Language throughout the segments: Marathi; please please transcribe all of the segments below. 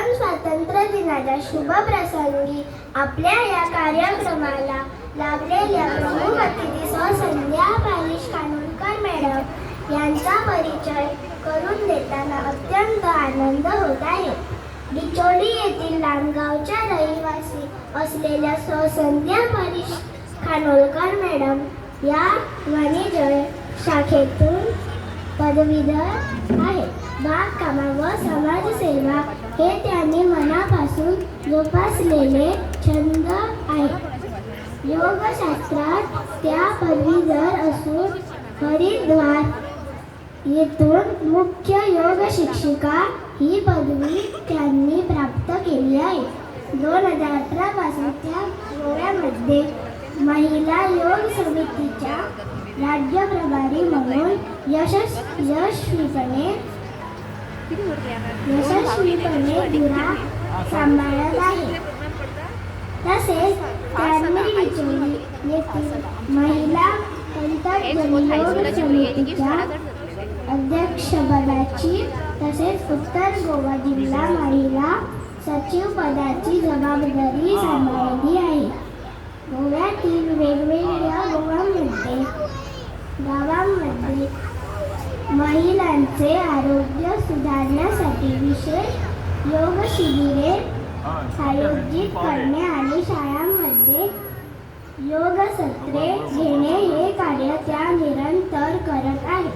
आपण स्वातंत्र्य दिनाच्या शुभ प्रसंगी आपल्या या कार्यक्रमाला लाभलेल्या प्रमुख अतिथी सौ संध्या पारिश कानोलकर मॅडम यांचा परिचय करून देताना अत्यंत आनंद होत आहे. डिचोली येथील लांबगावच्या रहिवासी असलेल्या सौ संध्या पारिश कानोलकर मॅडम या वाणिज्य शाखेतून पदवीधर आहेत. बागकाम व समाजसेवा हे त्यांनी मनापासून जोपासलेले छंद आहेत. योगशास्त्रात त्या पदवीधर असून हरिद्वार येथून मुख्य योग शिक्षिका ही पदवी त्यांनी प्राप्त केली आहे. 2018 पासून त्या गोव्यामध्ये महिला योग समितीच्या राज्य प्रभारी म्हणून यशस्वीपणे धुरा सांभाळत आहे. तसेच त्यांनी डिचोली येथील महिला पंतजनी योग समितीच्या अध्यक्षपदाची तसेच उत्तर गोवा जिल्हा महिला सचिव पदाची जबाबदारी सांभाळली आहे. गोव्यातील वेगवेगळ्या गावांमध्ये महिलांचे आरोग्य सुधारण्यासाठी विशेष योग शिबिरे आयोजित करणे आणि शाळांमध्ये योग सत्रे घेणे हे कार्य त्या निरंतर करत आहेत.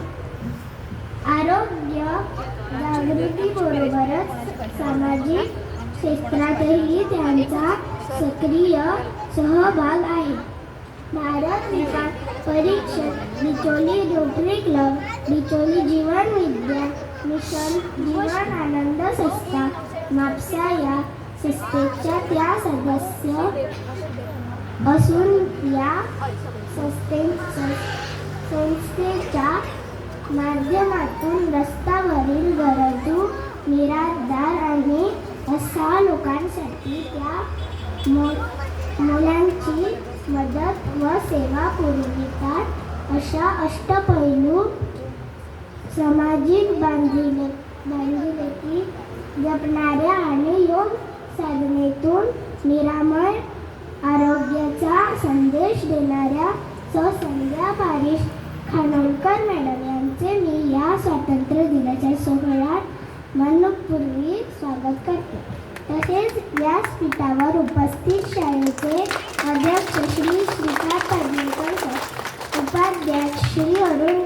आरोग्य जागृतीबरोबरच सामाजिक क्षेत्रातही त्यांचा सक्रिय सहभाग आहे. भारत विकास परिषद, डिचोली रोटरी क्लब, डिचोली जीवन विद्या मिशन, जीवन आनंद संस्था, म्हापसा या संस्थेच्या त्या सदस्य असून या संस्थेच्या माध्यमातून रस्त्यावरील गरजू निराधार आणि असहाय लोकांसाठी त्या मुलांची मदत व सेवा पुरवितात. अशा अष्टपैलू सामाजिक बांधिलकी जपणाऱ्या आणि योग साधनेतून निरामय आरोग्याचा संदेश देणाऱ्या सौ संध्या पारिश कानोलकर मॅडम यांचे मी या स्वातंत्र्य दिनाच्या सोहळ्यात मनपूर्वक स्वागत करते. तसेच व्यासपीठावर उपस्थित शाळेचे अध्यक्ष श्री श्रीकांत पडणकर, उपाध्यक्ष श्री अरुण